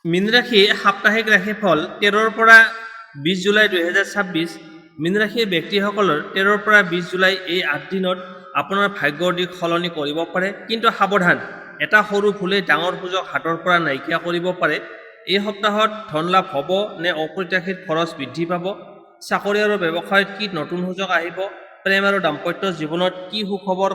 মীন ৰাশি সাপ্তাহিক ৰাশিফল 13ৰ পৰা 20 জুলাই 2026। মীন ৰাশিৰ ব্যক্তিসকলৰ 13ৰ পৰা 20 জুলাই এই 8 দিনত আপোনাৰ ভাগ্যৰ দিশ সলনি কৰিব পাৰে, কিন্তু সাৱধান, এটা সৰু ভুলে ডাঙৰ সুযোগ হাতৰ পৰা নাইকিয়া কৰিব পাৰে। এই সপ্তাহত ধন লাভ হ'ব নে অপ্ৰত্যাশিত খৰচ বৃদ্ধি পাব? চাকৰি আৰু ব্যৱসায়ত কি নতুন সুযোগ আহিব? প্ৰেম আৰু দাম্পত্য জীৱনত কি সুখবৰ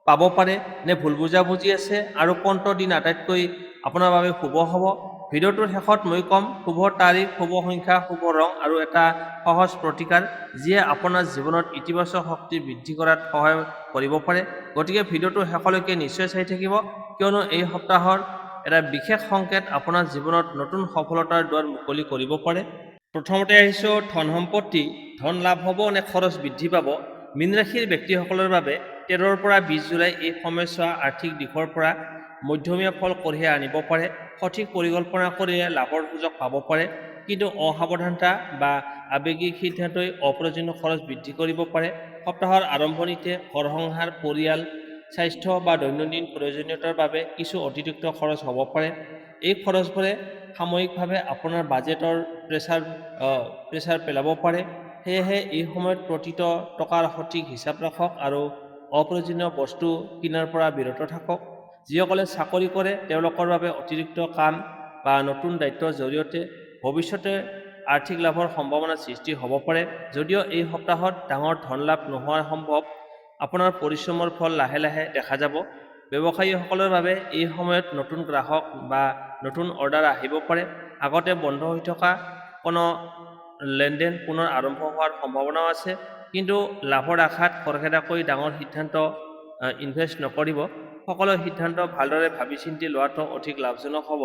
পাব পাৰে নে ভুল বুজাবুজি আছে? আৰু কোনটো দিন আটাইতকৈ আপোনাৰ বাবে শুভ হ'ব? ভিডিঅ'টোৰ শেষত মই ক'ম শুভ তাৰিখ, শুভ সংখ্যা, শুভ ৰং আৰু এটা সহজ প্ৰতিকাৰ যিয়ে আপোনাৰ জীৱনত ইতিবাচক শক্তি বৃদ্ধি কৰাত সহায় কৰিব পাৰে। গতিকে ভিডিঅ'টো শেষলৈকে নিশ্চয় চাই থাকিব, কিয়নো এই সপ্তাহৰ এটা বিশেষ সংকেত আপোনাৰ জীৱনত নতুন সফলতাৰ দুৱাৰ মুকলি কৰিব পাৰে। প্ৰথমতে আহিছোঁ ধন সম্পত্তি। ধন লাভ হ'ব নে খৰচ বৃদ্ধি পাব? মীন ৰাশিৰ ব্যক্তিসকলৰ বাবে 13ৰ পৰা 20 জুলাই এই সময়ছোৱা আৰ্থিক দিশৰ পৰা মধ্যমীয়া ফল কঢ়িয়াই আনিব পাৰে। সঠিক পৰিকল্পনা কৰিলে লাভৰ সুযোগ পাব পাৰে, কিন্তু অসাৱধানতা বা আৱেগিক সিদ্ধান্তই অপ্ৰয়োজনীয় খৰচ বৃদ্ধি কৰিব পাৰে। সপ্তাহৰ আৰম্ভণিতে ঘৰ সংসাৰ, পৰিয়াল, স্বাস্থ্য বা দৈনন্দিন প্ৰয়োজনীয়তাৰ বাবে কিছু অতিৰিক্ত খৰচ হ'ব পাৰে। এই খৰচবোৰে সাময়িকভাৱে আপোনাৰ বাজেটৰ প্ৰেছাৰ পেলাব পাৰে। সেয়েহে এই সময়ত প্ৰতিটো টকাৰ সঠিক হিচাপ ৰাখক আৰু অপ্ৰয়োজনীয় বস্তু কিনাৰ পৰা বিৰত থাকক। যিসকলে চাকৰি কৰে তেওঁলোকৰ বাবে অতিৰিক্ত কাম বা নতুন দায়িত্বৰ জৰিয়তে ভৱিষ্যতে আৰ্থিক লাভৰ সম্ভাৱনা সৃষ্টি হ'ব পাৰে। যদিও এই সপ্তাহত ডাঙৰ ধন লাভ নোহোৱা সম্ভৱ, আপোনাৰ পৰিশ্ৰমৰ ফল লাহে লাহে দেখা যাব। ব্যৱসায়ীসকলৰ বাবে এই সময়ত নতুন গ্ৰাহক বা নতুন অৰ্ডাৰ আহিব পাৰে। আগতে বন্ধ হৈ থকা কোনো লেনদেন পুনৰ আৰম্ভ হোৱাৰ সম্ভাৱনাও আছে, কিন্তু লাভৰ আশাত খৰখেদাকৈ ডাঙৰ সিদ্ধান্ত ইনভেষ্ট নকৰিব। সকলো সিদ্ধান্ত ভালদৰে ভাবি চিন্তি লোৱাটো অধিক লাভজনক হ'ব।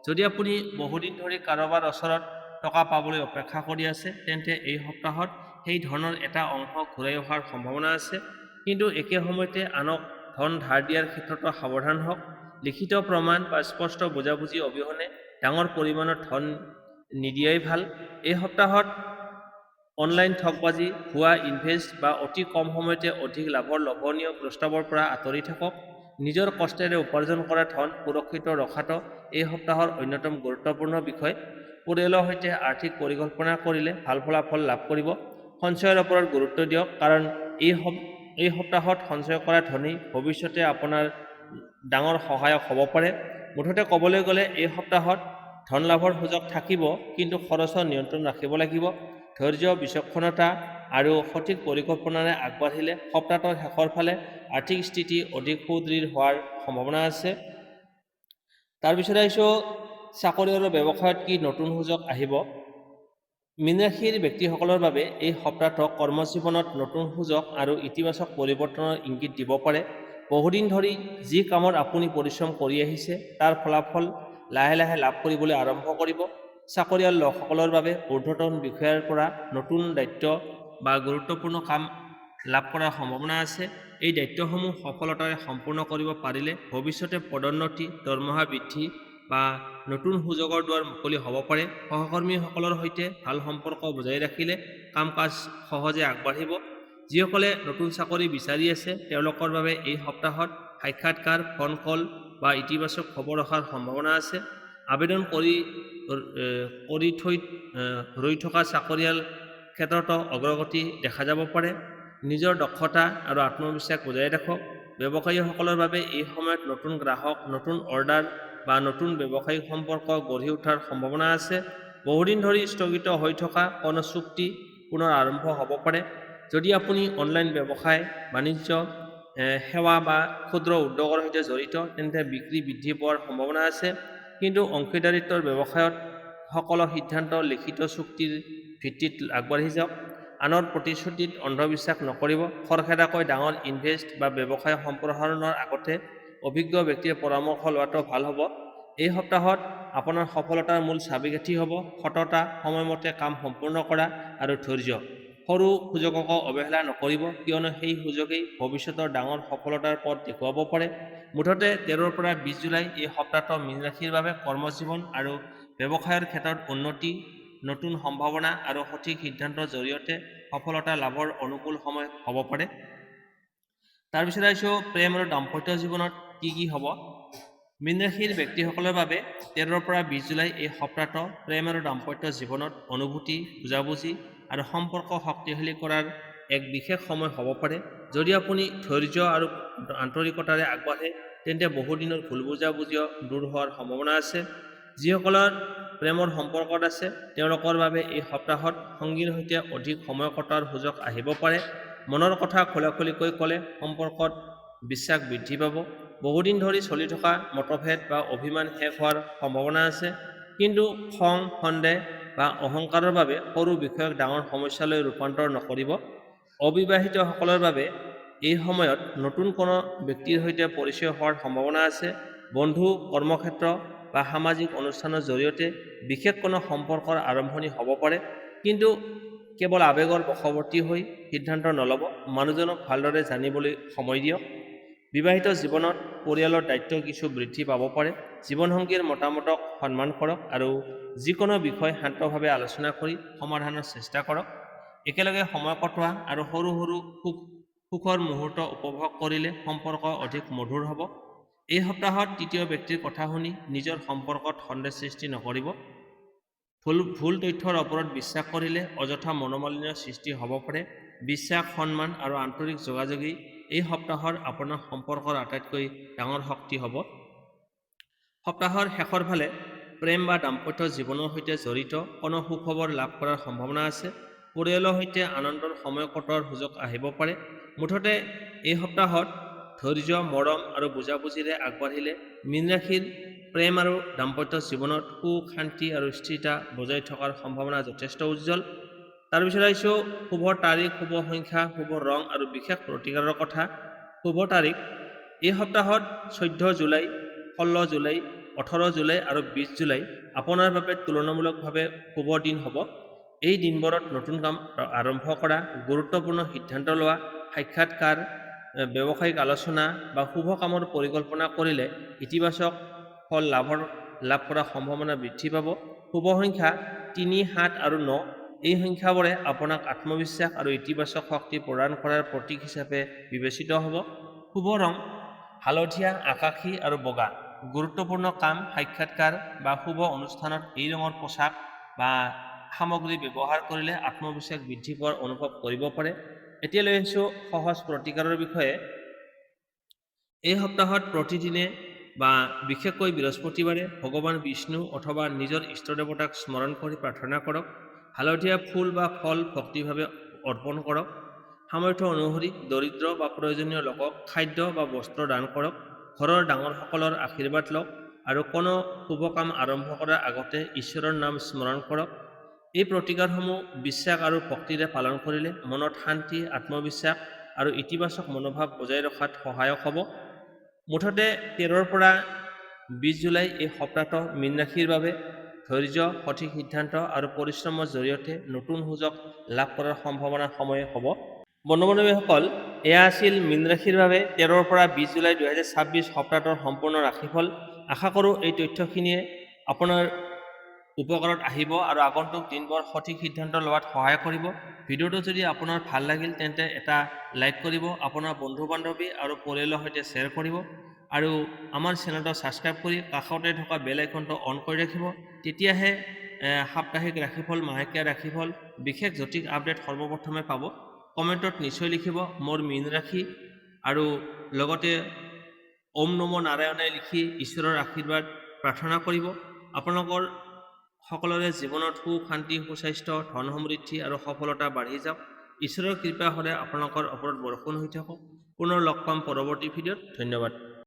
যদি আপুনি বহুদিন ধৰি কাৰোবাৰ ওচৰত টকা পাবলৈ অপেক্ষা কৰি আছে, তেন্তে এই সপ্তাহত সেই ধনৰ এটা অংশ ঘূৰাই অহাৰ সম্ভাৱনা আছে, কিন্তু একে সময়তে আনক ধন ধাৰ দিয়াৰ ক্ষেত্ৰতো সাৱধান হওক। লিখিত প্ৰমাণ বা স্পষ্ট বুজাবুজি অবিহনে ডাঙৰ পৰিমাণৰ ধন নিদিয়াই ভাল। এই সপ্তাহত অনলাইন ঠগবাজি, ভুৱা ইনভেষ্ট বা অতি কম সময়তে অধিক লাভৰ লোভনীয় প্ৰস্তাৱৰ পৰা আঁতৰি থাকক। নিজৰ কষ্টেৰে উপাৰ্জন কৰা ধন সুৰক্ষিত ৰখাটো এই সপ্তাহৰ অন্যতম গুৰুত্বপূৰ্ণ বিষয়। পৰিয়ালৰ সৈতে আৰ্থিক পৰিকল্পনা কৰিলে ভাল ফলাফল লাভ কৰিব। সঞ্চয়ৰ ওপৰত গুৰুত্ব দিয়ক, কাৰণ এই সপ্তাহত সঞ্চয় কৰা ধনেই ভৱিষ্যতে আপোনাৰ ডাঙৰ সহায়ক হ'ব পাৰে। মুঠতে ক'বলৈ গ'লে এই সপ্তাহত ধন লাভৰ সুযোগ থাকিব, কিন্তু খৰচৰ নিয়ন্ত্ৰণ ৰাখিব লাগিব। ধৈৰ্য, বিচক্ষণতা আৰু সঠিক পৰিকল্পনাৰে আগবাঢ়িলে সপ্তাহটোৰ শেষৰ ফালে আৰ্থিক স্থিতি অধিক সুদৃঢ় হোৱাৰ সম্ভাৱনা আছে। তাৰপিছত আহিছোঁ চাকৰি আৰু ব্যৱসায়ত কি নতুন সুযোগ আহিব। মীন ৰাশিৰ ব্যক্তিসকলৰ বাবে এই সপ্তাহটো কৰ্মজীৱনত নতুন সুযোগ আৰু ইতিবাচক পৰিৱৰ্তনৰ ইংগিত দিব পাৰে। বহুদিন ধৰি যি কামত আপুনি পৰিশ্ৰম কৰি আহিছে তাৰ ফলাফল লাহে লাহে লাভ কৰিবলৈ আৰম্ভ কৰিব। চাকৰিয়াল লোকসকলৰ বাবে ঊৰ্ধ্বতন বিষয়াৰ পৰা নতুন দায়িত্ব বা গুৰুত্বপূৰ্ণ কাম লাভ কৰাৰ সম্ভাৱনা আছে। এই দায়িত্বসমূহ সফলতাৰে সম্পূৰ্ণ কৰিব পাৰিলে ভৱিষ্যতে পদোন্নতি, দৰমহা বৃদ্ধি বা নতুন সুযোগৰ দুৱাৰ মুকলি হ'ব পাৰে। সহকৰ্মীসকলৰ সৈতে ভাল সম্পৰ্ক বজাই ৰাখিলে কাম কাজ সহজে আগবাঢ়িব। যিসকলে নতুন চাকৰি বিচাৰি আছে তেওঁলোকৰ বাবে এই সপ্তাহত সাক্ষাৎকাৰ, ফোন কল বা ইতিবাচক খবৰ অহাৰ সম্ভাৱনা আছে। আবেদন কৰি ৰৈ থকা চাকৰিয়াল ক্ষেত্ৰতো অগ্ৰগতি দেখা যাব পাৰে। নিজৰ দক্ষতা আৰু আত্মবিশ্বাস বজাই ৰাখক। ব্যৱসায়ীসকলৰ বাবে এই সময়ত নতুন গ্ৰাহক, নতুন অৰ্ডাৰ বা নতুন ব্যৱসায়িক সম্পৰ্ক গঢ়ি উঠাৰ সম্ভাৱনা আছে। বহুদিন ধৰি স্থগিত হৈ থকা কোনো চুক্তি পুনৰ আৰম্ভ হ'ব পাৰে। যদি আপুনি অনলাইন ব্যৱসায়, বাণিজ্য, সেৱা বা ক্ষুদ্ৰ উদ্যোগৰ সৈতে জড়িত, তেন্তে বিক্ৰী বৃদ্ধি পোৱাৰ সম্ভাৱনা আছে, কিন্তু অংশীদাৰিত্বৰ ব্যৱসায়ত সকলো সিদ্ধান্ত লিখিত চুক্তিৰ ভিত্তিত আগবাঢ়ি যাওক। আনৰ প্ৰতিশ্ৰুতিত অন্ধবিশ্বাস নকৰিব। খৰখেদাকৈ ডাঙৰ ইনভেষ্ট বা ব্যৱসায় সম্প্ৰসাৰণৰ আগতে অভিজ্ঞ ব্যক্তিৰ পৰামৰ্শ লোৱাটো ভাল হ'ব। এই সপ্তাহত আপোনাৰ সফলতাৰ মূল চাবিকাঠি হ'ব সততা, সময়মতে কাম সম্পূৰ্ণ কৰা আৰু ধৈৰ্য। সৰু সুযোগকো অৱহেলা নকৰিব, কিয়নো সেই সুযোগেই ভৱিষ্যতৰ ডাঙৰ সফলতাৰ পথ দেখুৱাব পাৰে। মুঠতে 13ৰ পৰা 20 জুলাই এই সপ্তাহটো মীন ৰাশিৰ বাবে কৰ্মজীৱন আৰু ব্যৱসায়ৰ ক্ষেত্ৰত উন্নতি, নতুন সম্ভাৱনা আৰু সঠিক সিদ্ধান্তৰ জৰিয়তে সফলতা লাভৰ অনুকূল সময় হ'ব পাৰে। তাৰপিছত আহিছোঁ প্ৰেম আৰু দাম্পত্য জীৱনত কি হ'ব। মীন ৰাশিৰ ব্যক্তিসকলৰ বাবে 13 পৰা 20 জুলাই এই সপ্তাহটো প্ৰেম আৰু দাম্পত্য জীৱনত অনুভূতি, বুজাবুজি আৰু সম্পৰ্ক শক্তিশালী কৰাৰ এক বিশেষ সময় হ'ব পাৰে। যদি আপুনি ধৈৰ্য আৰু আন্তৰিকতাৰে আগবাঢ়ে তেন্তে বহুদিনৰ ভুল বুজাবুজিও দূৰ হোৱাৰ সম্ভাৱনা আছে। যিসকলৰ প্ৰেমৰ সম্পৰ্কত আছে তেওঁলোকৰ বাবে এই সপ্তাহত সংগীৰ সৈতে অধিক সময় কটোৱাৰ সুযোগ আহিব পাৰে। মনৰ কথা খোলাখুলিকৈ ক'লে সম্পৰ্কত বিশ্বাস বৃদ্ধি পাব। বহুদিন ধৰি চলি থকা মতভেদ বা অভিমান শেষ হোৱাৰ সম্ভাৱনা আছে, কিন্তু খং, সন্দেহ বা অহংকাৰৰ বাবে সৰু বিষয়ক ডাঙৰ সমস্যালৈ ৰূপান্তৰ নকৰিব। অবিবাহিতসকলৰ বাবে এই সময়ত নতুন কোনো ব্যক্তিৰ সৈতে পৰিচয় হোৱাৰ সম্ভাৱনা আছে। বন্ধু, কৰ্মক্ষেত্ৰ বা সামাজিক অনুষ্ঠানৰ জৰিয়তে বিশেষ কোনো সম্পৰ্কৰ আৰম্ভণি হ'ব পাৰে, কিন্তু কেৱল আৱেগৰ বশৱৰ্তী হৈ সিদ্ধান্ত নল'ব। মানুহজনক ভালদৰে জানিবলৈ সময় দিয়ক। বিবাহিত জীৱনত পৰিয়ালৰ দায়িত্ব কিছু বৃদ্ধি পাব পাৰে। জীৱনসংগীৰ মতামতক সন্মান কৰক আৰু যিকোনো বিষয় শান্তভাৱে আলোচনা কৰি সমাধানৰ চেষ্টা কৰক। একেলগে সময় কটোৱা আৰু সৰু সৰু সুখৰ মুহূৰ্ত উপভোগ কৰিলে সম্পৰ্ক অধিক মধুৰ হ'ব। এই সপ্তাহত তৃতীয় ব্যক্তিৰ কথা শুনি নিজৰ সম্পৰ্কত সন্দেহ সৃষ্টি নকৰিব। ভুল তথ্যৰ ওপৰত বিশ্বাস কৰিলে অযথা মনোমালিন্যৰ সৃষ্টি হ'ব পাৰে। বিশ্বাস, সন্মান আৰু আন্তৰিক যোগাযোগেই এই সপ্তাহৰ আপোনাৰ সম্পৰ্কৰ আটাইতকৈ ডাঙৰ শক্তি হ'ব। সপ্তাহৰ শেষৰ ফালে প্ৰেম বা দাম্পত্য জীৱনৰ সৈতে জড়িত কোনো সুখবৰ লাভ কৰাৰ সম্ভাৱনা আছে। পৰিয়ালৰ সৈতে আনন্দৰ সময় কটোৱাৰ সুযোগ আহিব পাৰে। মুঠতে এই সপ্তাহত ধৈৰ্য, মৰম আৰু বুজাবুজিৰে আগবাঢ়িলে মীন ৰাশিৰ প্ৰেম আৰু দাম্পত্য জীৱনত সুখ, শান্তি আৰু স্থিৰতা বজাই থকাৰ সম্ভাৱনা যথেষ্ট উজ্জ্বল। তাৰপিছত আহিছোঁ শুভ তাৰিখ, শুভ সংখ্যা, শুভ ৰং আৰু বিশেষ প্ৰতিকাৰৰ কথা। শুভ তাৰিখ এই সপ্তাহত 14 জুলাই, 16 জুলাই, 18 জুলাই আৰু 20 জুলাই আপোনাৰ বাবে তুলনামূলকভাৱে শুভ দিন হ'ব। এই দিনবোৰত নতুন কাম আৰম্ভ কৰা, গুৰুত্বপূৰ্ণ সিদ্ধান্ত লোৱা, সাক্ষাৎকাৰ, ব্যৱসায়িক আলোচনা বা শুভ কামৰ পৰিকল্পনা কৰিলে ইতিবাচক ফল লাভ কৰাৰ সম্ভাৱনা বৃদ্ধি পাব। শুভ সংখ্যা 3, 7 আৰু 9। এই সংখ্যাবোৰে আপোনাক আত্মবিশ্বাস আৰু ইতিবাচক শক্তি প্ৰদান কৰাৰ প্ৰতীক হিচাপে বিবেচিত হ'ব। শুভ ৰং হালধীয়া, আকাশী আৰু বগা। গুৰুত্বপূৰ্ণ কাম, সাক্ষাৎকাৰ বা শুভ অনুষ্ঠানত এই ৰঙৰ পোছাক বা সামগ্ৰী ব্যৱহাৰ কৰিলে আত্মবিশ্বাস বৃদ্ধি পোৱাৰ অনুভৱ কৰিব পাৰে। এতিয়া লৈ আহিছোঁ সহজ প্ৰতিকাৰৰ বিষয়ে। এই সপ্তাহত প্ৰতিদিনে বা বিশেষকৈ বৃহস্পতিবাৰে ভগৱান বিষ্ণু অথবা নিজৰ ইষ্টদেৱতাক স্মৰণ কৰি প্ৰাৰ্থনা কৰক। হালধীয়া ফুল বা ফল ভক্তিভাৱে অৰ্পণ কৰক। সামৰ্থ্য অনুসৰি দৰিদ্ৰ বা প্ৰয়োজনীয় লোকক খাদ্য বা বস্ত্ৰ দান কৰক। ঘৰৰ ডাঙৰসকলৰ আশীৰ্বাদ লওক আৰু কোনো শুভ কাম আৰম্ভ কৰাৰ আগতে ঈশ্বৰৰ নাম স্মৰণ কৰক। এই প্ৰতিকাৰসমূহ বিশ্বাস আৰু ভক্তিৰে পালন কৰিলে মনত শান্তি, আত্মবিশ্বাস আৰু ইতিবাচক মনোভাৱ বজাই ৰখাত সহায়ক হ'ব। মুঠতে 13 পৰা 20 জুলাই এই সপ্তাহটো মীন ৰাশিৰ বাবে ধৈৰ্য, সঠিক সিদ্ধান্ত আৰু পৰিশ্ৰমৰ জৰিয়তে নতুন সুযোগ লাভ কৰাৰ সম্ভাৱনা সময় হ'ব। বন্ধু-বান্ধৱীসকল, এয়া আছিল মীন ৰাশিৰ বাবে 13 পৰা 20 জুলাই 2026 সপ্তাহটোৰ সম্পূৰ্ণ ৰাশিফল। আশা কৰোঁ এই তথ্যখিনিয়ে আপোনাৰ উপকাৰত আহিব আৰু আগন্তুক দিনবোৰ সঠিক সিদ্ধান্ত লোৱাত সহায় কৰিব। ভিডিঅ'টো যদি আপোনাৰ ভাল লাগিল তেন্তে এটা লাইক কৰিব, আপোনাৰ বন্ধু-বান্ধৱী আৰু পৰিয়ালৰ সৈতে শ্বেয়াৰ কৰিব আৰু আমাৰ চেনেলটো ছাবস্ক্ৰাইব কৰি কাষতে থকা বেল আইকনটো অন কৰি ৰাখিব। তেতিয়াহে সাপ্তাহিক ৰাশিফল, মাহেকীয়া ৰাশিফল, বিশেষ জ্যোতিষ আপডেট সৰ্বপ্ৰথমে পাব। কমেণ্টত নিশ্চয় লিখিব মোৰ মীন ৰাশি আৰু লগতে ওম নমো নাৰায়ণে লিখি ঈশ্বৰৰ আশীৰ্বাদ প্ৰাৰ্থনা কৰিব। আপোনালোকৰ সকলোৰে জীৱনত সুখ, শান্তি, সুস্বাস্থ্য, ধন সমৃদ্ধি আৰু সফলতা বাঢ়ি যাওক। ঈশ্বৰৰ কৃপা সদায় আপোনালোকৰ ওপৰত বৰষুণ হৈ থাকক। পুনৰ লগ পাম পৰৱৰ্তী ভিডিঅ'ত। ধন্যবাদ।